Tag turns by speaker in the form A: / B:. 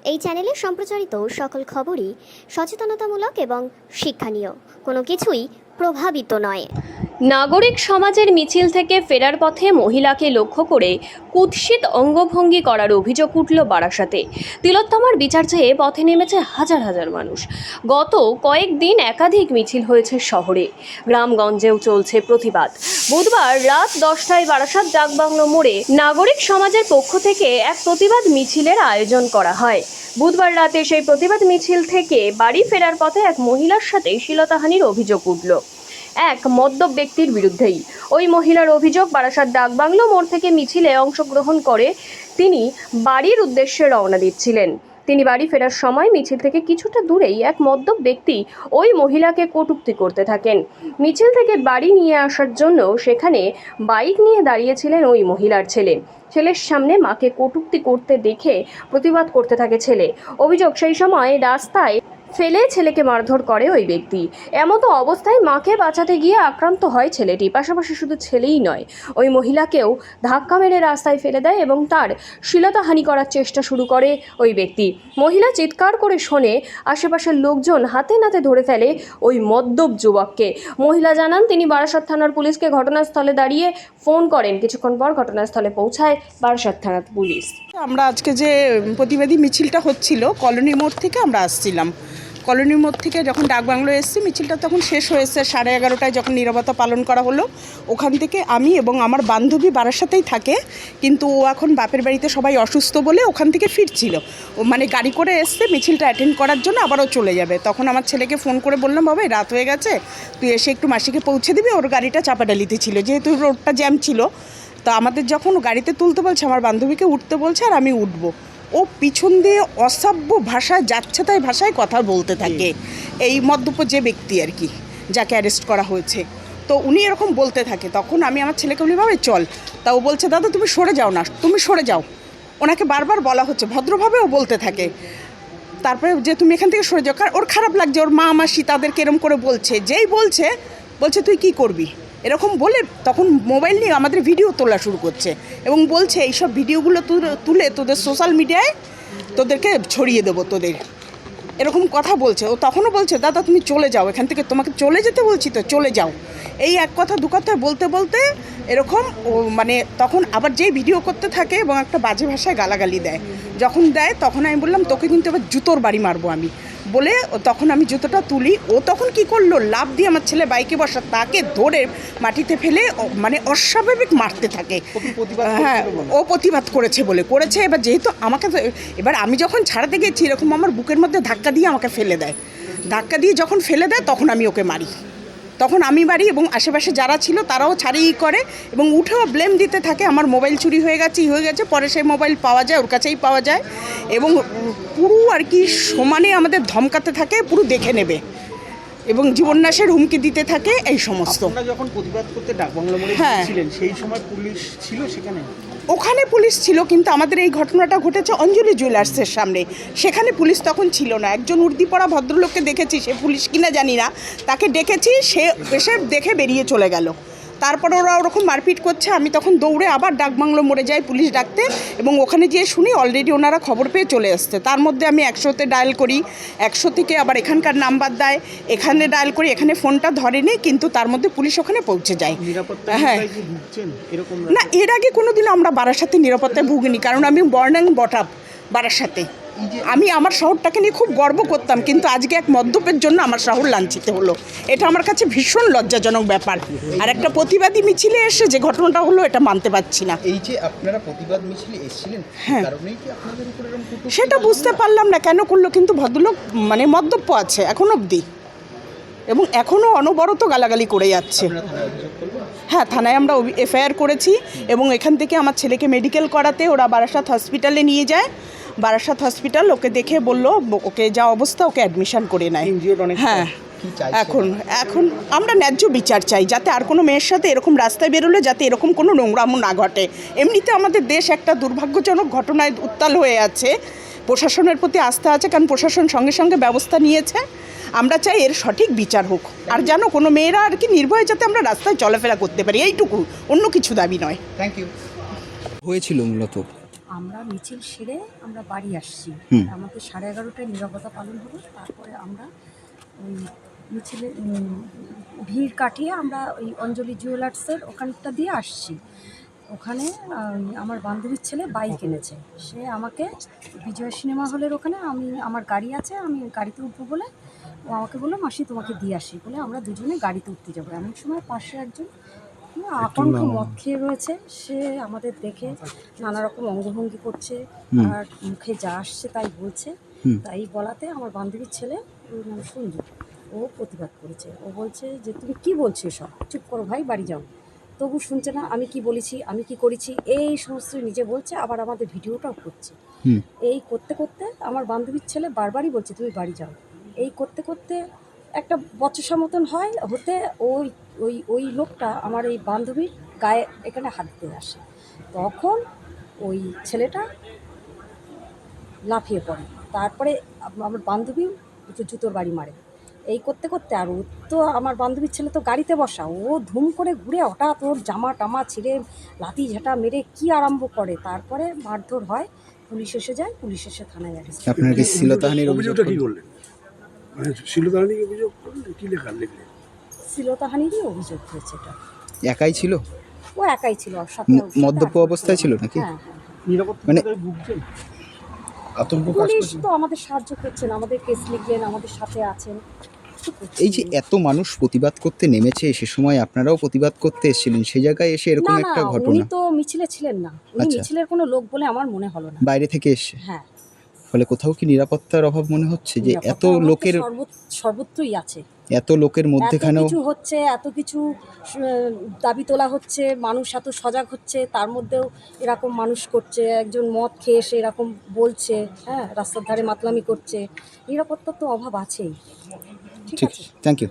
A: এই চ্যানেলে সম্প্রচারিত সকল খবরই সচেতনতামূলক এবং শিক্ষণীয়, কোনো কিছুই প্রভাবিত নয়।
B: নাগরিক সমাজের মিছিল থেকে ফেরার পথে মহিলাকে লক্ষ্য করে কুৎসিত অঙ্গভঙ্গি করার অভিযোগ উঠল বারাসাতে। তিলোত্তমার বিচার চেয়ে পথে নেমেছে হাজার হাজার মানুষ। গত কয়েকদিন একাধিক মিছিল হয়েছে শহরে, গ্রামগঞ্জেও চলছে প্রতিবাদ। বুধবার রাত 10টায় বারাসাত ডাকবাংলো মোড়ে নাগরিক সমাজের পক্ষ থেকে এক প্রতিবাদ মিছিলের আয়োজন করা হয়। বুধবার রাতে সেই প্রতিবাদ মিছিল থেকে বাড়ি ফেরার পথে এক মহিলার সাথে শ্লীলতাহানির অভিযোগ উঠল এক মদ্যপ ব্যক্তির বিরুদ্ধেই। ওই মহিলার অভিযোগ, বারাসাত ডাকবাংলো মোড় থেকে মিছিলে অংশগ্রহণ করে তিনি বাড়ির উদ্দেশ্যে রওনা দিচ্ছিলেন। তিনি বাড়ি ফেরার সময় মিছিল থেকে কিছুটা দূরেই এক মদ্যপ ব্যক্তি ওই মহিলাকে কটূক্তি করতে থাকেন। মিছিল থেকে বাড়ি নিয়ে আসার জন্য সেখানে বাইক নিয়ে দাঁড়িয়েছিলেন ওই মহিলার ছেলে। ছেলের সামনে মাকে কটূক্তি করতে দেখে প্রতিবাদ করতে থাকে ছেলে। অভিযোগ, সেই সময় রাস্তায় ফেলে ছেলেকে মারধর করে ওই ব্যক্তি। এমতো অবস্থায় মাকে বাঁচাতে গিয়ে আক্রান্ত হয় ছেলেটি। পাশাপাশি শুধু ছেলেই নয়, ওই মহিলাকেও ধাক্কা মেরে রাস্তায় ফেলে দেয় এবং তার শ্লীলতাহানি করার চেষ্টা শুরু করে ওই ব্যক্তি। মহিলা চিৎকার করে শোনে, আশেপাশের লোকজন হাতে নাতে ধরে ফেলে ওই মদ্যপ যুবককে। মহিলা জানান, তিনি বারাসাত থানার পুলিশকে ঘটনাস্থলে দাঁড়িয়ে ফোন করেন। কিছুক্ষণ পর ঘটনাস্থলে পৌঁছায় বারাসাত থানার পুলিশ।
C: আমরা আজকে যে প্রতিবাদী মিছিলটা হচ্ছিল কলোনি মোড় থেকে আমরা আসছিলাম। কলোনি মোড় থেকে যখন ডাকবাংলো এসেছি, মিছিলটা তখন শেষ হয়েছে 11:30টায় যখন নীরবতা পালন করা হলো। ওখান থেকে আমি এবং আমার বান্ধবী বারাসাতেই থাকে, কিন্তু ও এখন বাপের বাড়িতে সবাই অসুস্থ বলে ওখান থেকে ফিরছিল। ও মানে গাড়ি করে এসছে মিছিলটা অ্যাটেন্ড করার জন্য, আবারও চলে যাবে। তখন আমার ছেলেকে ফোন করে বললাম, বাবা রাত হয়ে গেছে, তুই এসে একটু মাসিকে পৌঁছে দিবি। ওর গাড়িটা চাপাডালিতে ছিল, যেহেতু রোডটা জ্যাম ছিল। তো আমাদের যখন গাড়িতে তুলতে বলছে, আমার বান্ধবীকে উঠতে বলছে আর আমি উঠবো, ও পিছন দিয়ে অসভ্য ভাষায়, যাচ্ছেতাই ভাষায় কথা বলতে থাকে। এই মদ্যপ যে ব্যক্তি আর কি, যাকে অ্যারেস্ট করা হয়েছে, তো উনি এরকম বলতে থাকে। তখন আমি আমার ছেলেকে বলি, বাবা চল। তা ও বলছে, দাদা তুমি সরে যাও না, তুমি সরে যাও। ওনাকে বারবার বলা হচ্ছে, ভদ্রভাবে ও বলতে থাকে। তারপরে যে তুমি এখান থেকে সরে যাও, কারণ ওর খারাপ লাগছে, ওর মা মাসি তাদেরকে এরকম করে বলছে। যেই বলছে তুই কি করবি এরকম বলে, তখন মোবাইল নিয়ে আমাদের ভিডিও তোলা শুরু করছে এবং বলছে, এইসব ভিডিওগুলো তুলে তোদের সোশ্যাল মিডিয়ায় তোদেরকে ছড়িয়ে দেবো তোদের, এরকম কথা বলছে। ও তখনও বলছে, দাদা তুমি চলে যাও এখান থেকে, তোমাকে চলে যেতে বলছি তো, চলে যাও। এই এক কথা দু কথা বলতে বলতে এরকম ও মানে তখন আবার যেই ভিডিও করতে থাকে এবং একটা বাজে ভাষায় গালাগালি দেয়। যখন দেয় তখন আমি বললাম, তোকে কিন্তু এবার জুতোর বাড়ি মারবো আমি বলে, তখন আমি জুতোটা তুলি। ও তখন কি করলো, লাফ দিয়ে আমার ছেলে বাইকে বসা, তাকে ধরে মাটিতে ফেলে মানে অস্বাভাবিক মারতে থাকে। হ্যাঁ, ও প্রতিবাদ করেছে বলে করেছে। এবার যেহেতু আমাকে, এবার আমি যখন ছাড়াতে গেছি, এরকম আমার বুকের মধ্যে ধাক্কা দিয়ে আমাকে ফেলে দেয়। ধাক্কা দিয়ে যখন ফেলে দেয় তখন আমি ওকে মারি। তখন আমি মারি এবং আশেপাশে যারা ছিল তারাও ছাড়িয়ে করে এবং উঠেও ব্লেম দিতে থাকে, আমার মোবাইল চুরি হয়ে গেছে। পরে সেই মোবাইল পাওয়া যায়, ওর কাছেই পাওয়া যায় এবং পুরো আর কি সমানে আমাদের ধমকাতে থাকে, পুরো দেখে নেবে এবং জীবননাশের হুমকি দিতে থাকে এই সমস্ত।
D: আপনারা যখন প্রতিবাদ করতে ডাকবাংলো মোড়ে ছিলেন, সেই সময় পুলিশ ছিল সেখানে?
C: ওখানে পুলিশ ছিল, কিন্তু আমাদের এই ঘটনাটা ঘটেছে অঞ্জলি জুয়েলার্সের সামনে, সেখানে পুলিশ তখন ছিল না। একজন উর্দি পরা ভদ্রলোককে দেখেছি, সে পুলিশ কিনা জানি না, তাকে ডেকেছি, সে এসে দেখে বেরিয়ে চলে গেল। তারপর ওরা ওরকম মারপিট করছে, আমি তখন দৌড়ে আবার ডাকবাংলো মোড়ে যাই পুলিশ ডাকতে এবং ওখানে গিয়ে শুনি অলরেডি ওনারা খবর পেয়ে চলে আসছে। তার মধ্যে আমি 100-তে ডায়াল করি, 100 থেকে আবার এখানকার নাম্বার দেয়, এখানে ডায়াল করি, এখানে ফোনটা ধরেনি, কিন্তু তার মধ্যে পুলিশ ওখানে পৌঁছে যায়। হ্যাঁ, না এর আগে কোনো দিন আমরা বারাসাতে নিরাপত্তায় ভুগিনি, কারণ আমি বর্ন অ্যান্ড বট আপ বারাসাতে। আমি আমার শহরটাকে নিয়ে খুব গর্ব করতাম, কিন্তু আজকে এক মদ্যপের জন্য আমার শহর লাঞ্ছিত হলো। এটা আমার কাছে ভীষণ লজ্জাজনক ব্যাপার। আর একটা প্রতিবাদী মিছিলে এসে যে ঘটনাটা হলো, এটা মানতে পারছি না।
D: এই যে আপনারা প্রতিবাদ মিছিলে এসেছিলেন,
C: হ্যাঁ,
D: কারণেই কি আপনাদের উপর এরকম কটূক্তি?
C: সেটা বুঝতে পারলাম না কেন করলো, কিন্তু ভদ্রলোক মানে মদ্যপ আছে এখন অবধি এবং এখনও অনবরত গালাগালি করে যাচ্ছে। হ্যাঁ, থানায় আমরা এফআইআর করেছি এবং এখান থেকে আমার ছেলেকে মেডিকেল করাতে ওরা বারাসাত হসপিটালে নিয়ে যায়। বারাসাত হসপিটাল ওকে দেখে বললো, ওকে যা অবস্থা ওকে অ্যাডমিশন করে নেয়। হ্যাঁ, এখন আমরা ন্যায্য বিচার চাই, যাতে আর কোনো মেয়ের সাথে এরকম রাস্তায় বেরোলে যাতে এরকম কোনো নোংরামো না ঘটে। এমনিতে আমাদের দেশ একটা দুর্ভাগ্যজনক ঘটনায় উত্তাল হয়ে আছে, প্রশাসনের প্রতি আস্থা আছে, কারণ প্রশাসন সঙ্গে সঙ্গে ব্যবস্থা নিয়েছে। আমরা চাই এর সঠিক বিচার হোক, আর যেন কোনো মেয়েরা আর কি নির্ভয়ে যাতে আমরা রাস্তায় চলাফেরা করতে পারি, এইটুকু, অন্য কিছু দাবি নয়।
D: Thank you.
E: হয়েছিল মূলত আমরা মিছিল সেরে আমরা বাড়ি আসছি।
F: হুম।
E: আমাদের 11:30টায় নীরবতা পালন হলো। তারপরে আমরা ওই মিছিলে ভিড় কাটিয়ে আমরা ওই অঞ্জলি জুয়েলার্সের ওখানটা দিয়ে আসছি। ওখানে আমার বান্ধবীর ছেলে বাইক এনেছে। সে আমাকে বিজয় সিনেমা হলের ওখানে আমার গাড়ি আছে, আমি গাড়িতে উঠবো বলে ও আমাকে বললো, মাসি তোমাকে দিয়ে আসি বলে আমরা দুজনে গাড়িতে উঠতে যাবো। এমন সময় পাশে একজন আকণ্ঠ মদ খেয়ে রয়েছে। সে আমাদের দেখে নানা রকম অঙ্গভঙ্গি করছে আর মুখে যা আসছে তাই বলছে। তাই বলাতে আমার বান্ধবীর ছেলে সঞ্জু ও প্রতিবাদ করেছে। ও বলছে যে তুমি কি বলছো এসব, চুপ করো ভাই, বাড়ি যাও। তবু শুনছে না, আমি কি বলেছি, আমি কি করেছি, এই সমস্ত নিজে বলছে, আবার আমাদের ভিডিওটাও করছে। এই করতে করতে আমার বান্ধবীর ছেলে বারবারই বলছে তুমি বাড়ি যাও। এই করতে করতে একটা বচসা মতন হয় হতে ওই ওই ওই লোকটা আমার এই বান্ধবীর গায়ে এখানে হাত দিয়ে আসে। তখন ওই ছেলেটা লাফিয়ে পড়ে। তারপরে আমার বান্ধবী একটু জুতোর বাড়ি মারে। এই করতে করতে আর ও তো আমার বান্ধবীর ছেলে তো গাড়িতে বসা, ও ধুম করে ঘুরে হঠাৎ ওর জামা টামা ছিঁড়ে লাথি ঝাঁটা মেরে কি আরম্ভ করে। তারপরে মারধর হয়, পুলিশ এসে যায়, পুলিশ এসে থানায় অ্যারেস্ট করে।
F: আপনার কি শ্লীলতাহানির
G: অভিযোগটা কি করলেন? মানে শ্লীলতাহানির অভিযোগ করলেন, কি লেখা লিখলেন?
E: শ্লীলতাহানিরই অভিযোগ হয়েছে এটা।
F: একাই ছিল?
E: ও একাই ছিল, ওর সাথে
F: মদ্যপ অবস্থায় ছিল নাকি?
E: হ্যাঁ।
D: নিরাপত্তা
F: মানে
D: ভুগছেন?
F: আতঙ্ক কাজ
E: পুলিশ
F: করছে?
E: তো আমাদের সাহায্য করছেন, আমাদের কেস লিখলেন, আমাদের সাথে আছেন।
F: এই যে এত মানুষ প্রতিবাদ করতে নেমেছে, সে সময় আপনারাও প্রতিবাদ করতে এসেছিলেন, সেই জায়গায় এসে এরকম
E: না না,
F: একটা
E: উনি
F: ঘটনা
E: তো মিছিলে ছিলেন না, উনি
F: আচ্ছা।
E: মিছিলের কোনো লোক বলে আমার মনে হলো না।
F: বাইরে থেকে এসে,
E: হ্যাঁ,
F: ফলে কোথাও কি নিরাপত্তার অভাব মনে হচ্ছে যে এত
E: নিরাপত্তার অভাব তো
F: লোকের
E: সর্বত্রই আছে।
F: এত লোকের
E: এত
F: মধ্যেখানেও
E: কিছু হচ্ছে, এত কিছু দাবি তোলা হচ্ছে, মানুষ এত সজাগ হচ্ছে, তার মধ্যেও এরকম মানুষ করছে। একজন মদ খেয়ে এসে এরকম বলছে, হ্যাঁ, রাস্তার ধারে মাতলামি করছে। নিরাপত্তার তো অভাব আছেই। ঠিক
F: ঠিক
E: আছে,
F: থ্যাংক ইউ।